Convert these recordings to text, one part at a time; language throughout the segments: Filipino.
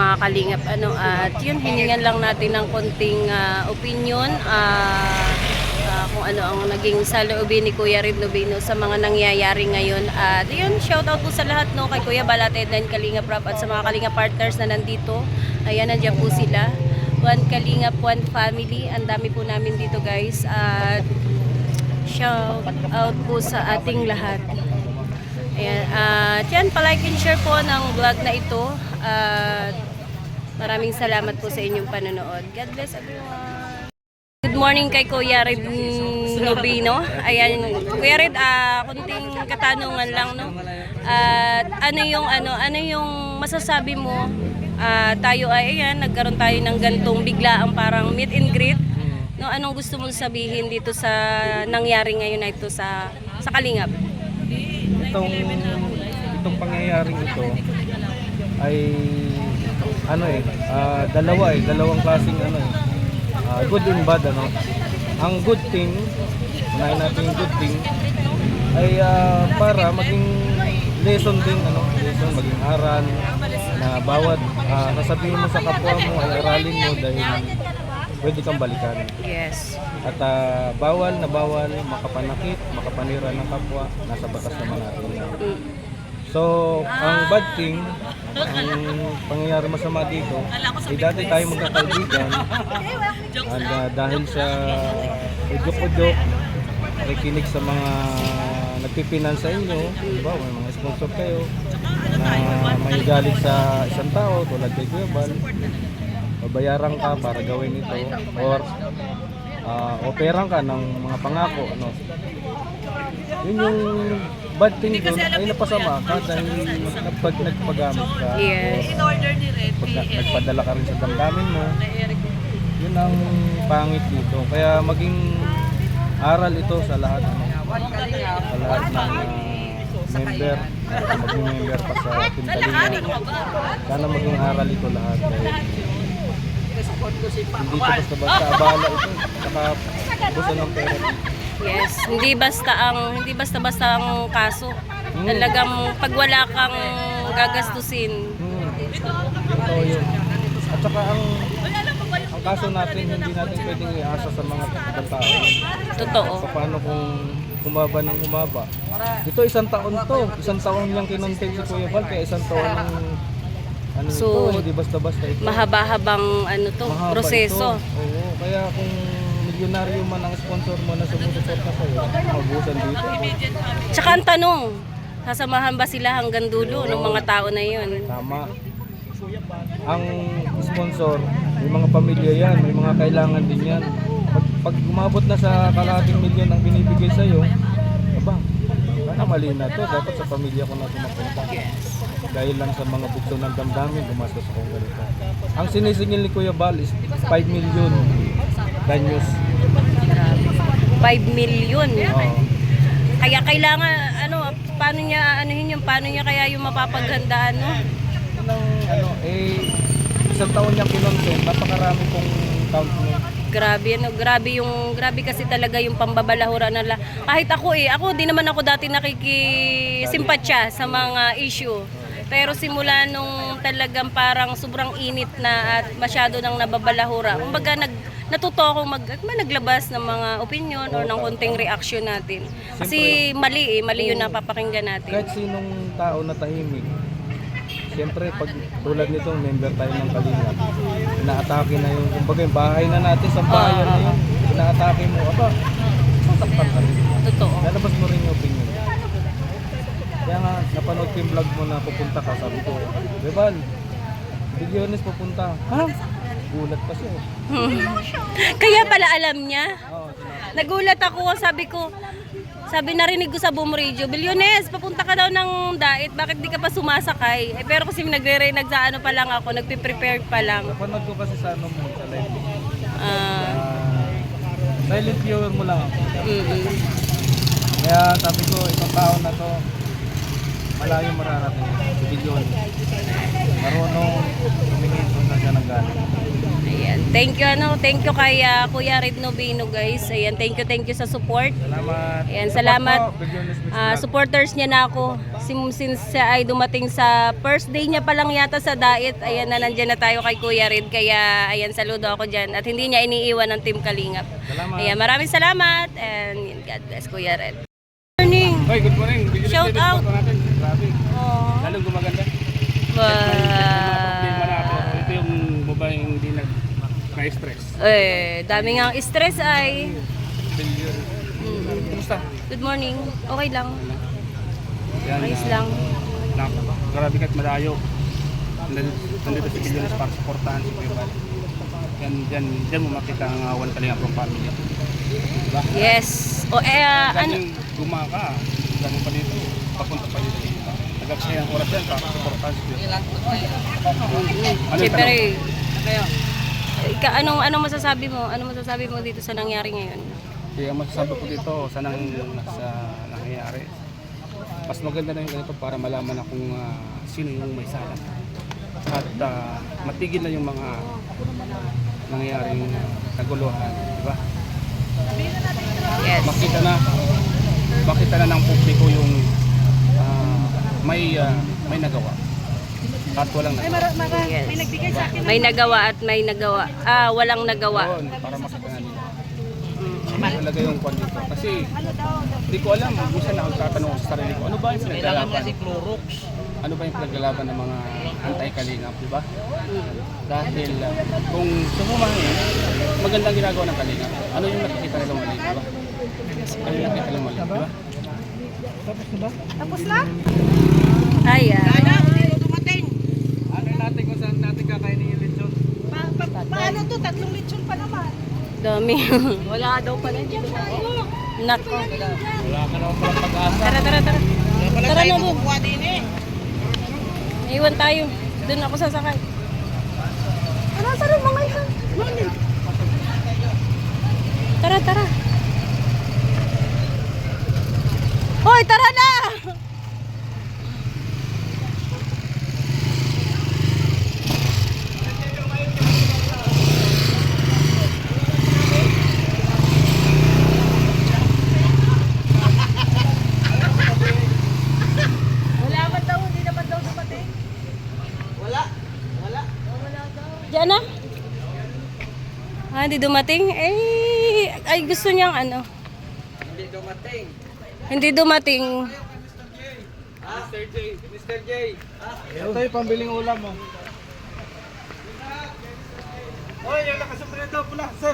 mga kalingap. At yun, hiningan lang natin ng konting opinion kung ano ang naging saloobin ni Kuya Red Nobino sa mga nangyayari ngayon. At yun, shoutout po sa lahat, no, kay Kuya Balated and Kalingap Rap at sa mga Kalingap partners na nandito. Ayan, nandiyan po sila. One Kalingap, one family. Ang dami po namin dito, guys. At shout out po sa ating lahat. Ayan, at yan, palike and share po ng vlog na ito. At maraming salamat po sa inyong panonood. God bless everyone. Good morning kay Kuya Red Nobino. Ayan, Kuya Red, kunting katanungan lang, no. At ano yung masasabi mo? Tayo ay ayan, nagkaroon tayo ng gantong biglaang parang meet and greet. No, anong gusto mong sabihin dito sa nangyari ngayon na ito sa Kalingap? Itong pangyayaring ito ay dalawang klaseng good and bad, Ang good thing, unahin natin yung good thing ay para maging lesson din, maging aral na bawat sasabihin mo sa kapwa mo ay aralin mo dahil pwede kang balikan. Yes. At bawal makapanakit, makapanira ng kapwa, nasa batas naman natin. So, ang bad thing, ang pangyayari masama dito, dati tayo magkakaibigan, and dahil sa udyok-udyok, nakikinig sa mga nagpipinan sa inyo, diba, may mga sponsor kayo, na may galit sa isang tao, tulad kay Kuya Bal, babayaran ka para gawin ito, or operan ka ng mga pangako, yun yung bad thing doon ay napasama ka dahil nagpagamit ka. Yes. Nagpadala ka rin sa damdamin mo. Yun ang pangit dito. Kaya maging aral ito sa lahat, sa lahat ng member, maging member pa sa Team Kalingap. Sana maging aral ito lahat dahil hindi ito basta-basta abala ito, saka busan ng pera. Yes, hindi basta-basta ang kaso. Talagang pag wala kang gagastusin. Ito yun. At saka ang kaso natin, hindi natin pwedeng iasa sa mga tao. Totoo. Paano kung humaba ng humaba? Ito isang taon to. Isang taon niyang kinontent si Kuya Val, kaya isang taon ng So, ito, hindi basta-basta ito. mahaba-habang Mahaba proseso. Ito. Oo, kaya kung milyonaryo man ang sponsor mo na sumusuporta sa'yo, mabusan dito. Tsaka ang tanong, sasamahan ba sila hanggang dulo ng mga tao na yun? Tama. Ang sponsor, may mga pamilya yan, may mga kailangan din yan. Pag umabot na sa kalahating milyon ang binibigay sa'yo, sana mali na to, dapat sa pamilya ko na tumapunta. Dahil lang sa mga bukso ng damdamin, gumastos akong ganito. Ang sinisingil ni Kuya Bal is 5 million danyos. 5 million. Oo. Kaya kailangan, paano niya kaya yung mapapaghandaan, no? Isang taon niyang kinontent, napakarami kong count mo. Grabe kasi talaga yung pambabalahura nila. Kahit ako di naman ako dati nakikisimpatya sa mga issue. Pero simula nung talagang parang sobrang init na at masyado nang nababalahura, kumbaga natuto akong naglabas ng mga opinion or ng konting reaction natin. Kasi mali yung napapakinggan natin. Kahit sinong tao na tahimik, siyempre pag tulad nitong member tayo ng Kalingap, inaatake na yung, kumbaga yung bahay na natin, sa bayan na yun, inaatake mo, sasaktan ka rin. Totoo. Lalabas mo rin yung opinion. Kaya nga, napanood ko yung vlog mo na pupunta ka, sabi ko, Bebal, Bigyones pupunta. Ha? Gulat pa siya. Kaya pala alam niya. Oo, Nagulat ako, narinig ko sa Boom Radio, Billiones, papunta ka daw ng Dait, bakit di ka pa sumasakay? Pero kasi nagsa-ano pa lang ako, nagpe-prepare pa lang. napanood ko kasi sa sa live. Silent viewer mo lang ako. Kaya sabi ko, itong tao na to, malayo mararating. Si Bigyones. Marunong tumingin kung saan siya nanggaling. Ayan. Thank you kay Kuya Red Nobino guys. Ayan, thank you sa support. Salamat. Ayan, salamat. Billionaires Mix Vlog. Supporters niya na ako. Since siya ay dumating sa first day niya pa lang yata sa diet. Ayan na, nandyan na tayo kay Kuya Red. Kaya, ayan, saludo ako dyan. At hindi niya iniiwan ng Team Kalingap. Salamat. Ayan, maraming salamat. And God bless Kuya Red. Good morning. Hoy, good morning. Billionaires Shout Mix out. Vlog natin. Grabe. Oh. Lalong gumaganda. Ba. Problema na ako. Ito yung babaeng hindi na-stress. Dami nga stress ay. Kumusta? Good morning. Okay lang. Yan, Ayos lang. Grabe kahit malayo. Nandito si Billionaires para supportahan si Kuya Bal. Yan mo makita ang One Kalingap from family. Diba? Yes. Ano? Galing gumaka. Galing pa dito. Papunta pa dito. Nagagsayang oras yan para supportahan si Kuya Bal. Siyempre. Anong masasabi mo? Ano masasabi mo dito sa nangyari ngayon? Kaya masasabi ko dito sa nangyayari. Mas maganda na yung ganito para malaman na kung sino yung may sala. At matigil na yung mga nangyayaring kaguluhan, di ba? Yes. Makita na ng publiko yung may nagawa. At walang nagawa. Yes. May nagawa at may nagawa. Walang nagawa. Yun, para makita na nila. Talaga yung kwan dito. Kasi hindi ko alam, minsan nakatatanong ko sa sarili ko, ano ba yung pinaglalaban? Ano ba yung pinaglalaban ng mga anti-Kalingap, di ba? Dahil kung sumumangin, magandang ginagawa ng Kalingap. Ano yung nakikita nilang mali, di ba? Ano yung nakikita nilang mali, di ba? Tapos na? Ayan. Ano natin kung saan natin kakainin yung lechon? Paano to? 3 lechon pa naman. Dami. Wala daw pala dyan. Nako. Wala ka naman palang pag-asa. Tara. Tara na doon. din eh. Iwan tayo. Doon ako sasakay. Tara mga yan. Tara. Hoy, tara na! Diyan na? Hindi dumating? Ay gusto niyang ano? Hindi dumating. Mr. J. Ito yung pambiling ulam mo. Oy, yung nakasupredo pula, sir.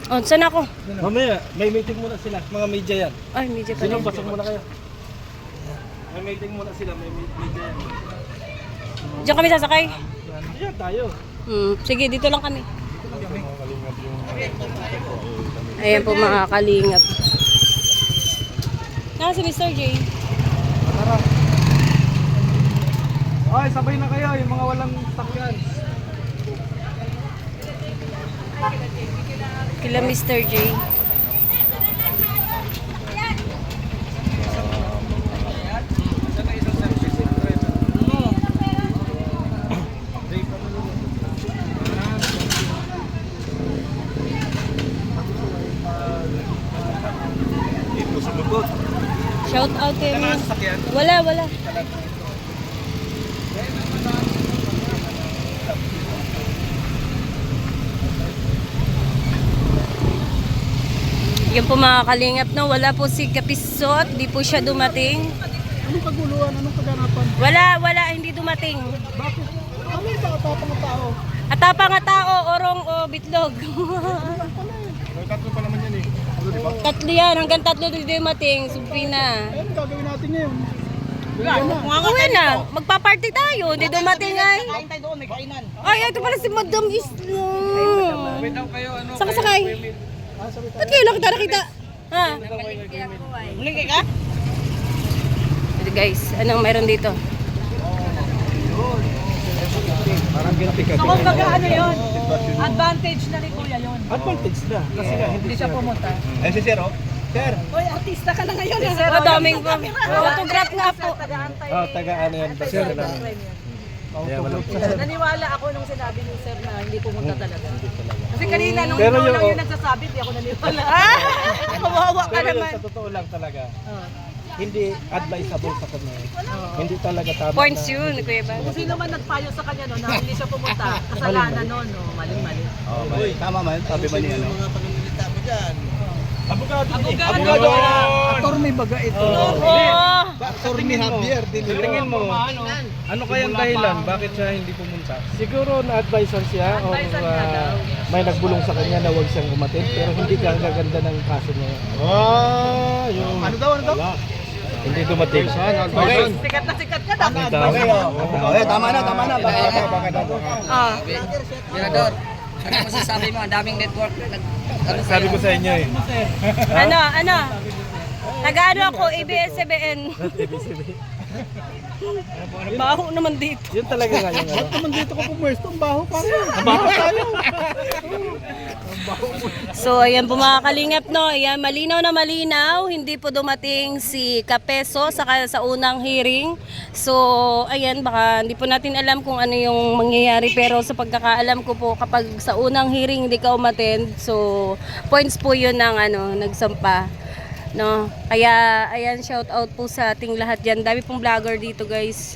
Oh, saan ako? Mamaya, may meeting muna sila. Mga media yan. Ay, medyo pa Sino, rin. pasok muna kayo. May meeting muna sila, may media yan. Diyan kami sasakay. Ayan tayo. Sige, dito lang kami. Ayan po mga kalingap. Si Mr. J. Tara. Ay, sabay na kayo, yung mga walang sakyan. Kila Mr. J. Shout out kay mo. Wala. Yan po mga kalingap, no? Wala po si Kapisot, di po siya dumating. Anong kaguluhan? Anong kaganapan? Wala, hindi dumating. Bakit? Ano yung tapang ng tao? Atapa nga tao, orong o bitlog. May tatlo pa naman yan eh. Di ba? Tatlo yan, hanggang tatlo di dumating, sumpi na. Ano gagawin natin ngayon? Uwi na, magpa-party tayo, hindi dumating ay. Kain tayo doon, may kainan. Ay, ito pala si Madam Islam. Wait daw kayo, ano? Sakay. Ba't kayo nakita? Ha? Muling ka? Ito guys, anong meron dito? Parang ginapika. So, kumbaga ano yun? Advantage na ni Kuya yun. Advantage na. Kasi nga, Hindi siya pumunta. Eh, si Sir, oh. Sir. Uy, artista ka na ngayon. Oh, daming photograph nga po. Taga-antay. Oh, taga ano yan. Sir. Kaya walang pumunta. Naniwala ako nung sinabi ni sir na hindi pumunta talaga. Hindi talaga. Kasi kanina nung Pero ikaw yung- lang yung nagsasabi, hindi ako naniwala. Kawawa ka Pero yun, naman. sa totoo lang talaga, Oh. hindi advisable sa kanya. Hindi talaga tama Points na- yun, Kuya Bal. Kung sino man nagpayo sa kanya no, na hindi siya pumunta, kasalanan nun, no? Mali-mali. Oh, mali. Tama man, sabi ba niya, no? Abogado! Attorney baga ito. Oo. Attorney Javier. Tingin mo, ano kayang dahilan? Bakit siya hindi pumunta? Siguro na-advisean siya or Advisean niya daw. may nagbulong sa kanya na huwag siyang umatid pero hindi ka gaganda ng kaso niya. Yung... Ano daw? Hindi dumating. Okay. Sikat na sikat ka, dapat. Okay, okay, tama na. Bakit? Ah. Mirador, ano masasabi mo? Ang daming network. Sabi ko sa inyo eh. Ano? Nag-ano ako, ABS-CBN. Baho naman dito. Yun talaga nga yung ano. Naman dito ko pumwesto, ang baho pa rin. So, ayan po mga kalingap, no? Ayan, malinaw na malinaw. Hindi po dumating si Kapeso sa unang hearing. So, ayan, baka hindi po natin alam kung ano yung mangyayari. Pero sa pagkakaalam ko po, kapag sa unang hearing hindi ka umattend, so, points po yun ng nagsampa. No? Kaya, ayan, shout out po sa ating lahat dyan. Dami pong vlogger dito, guys.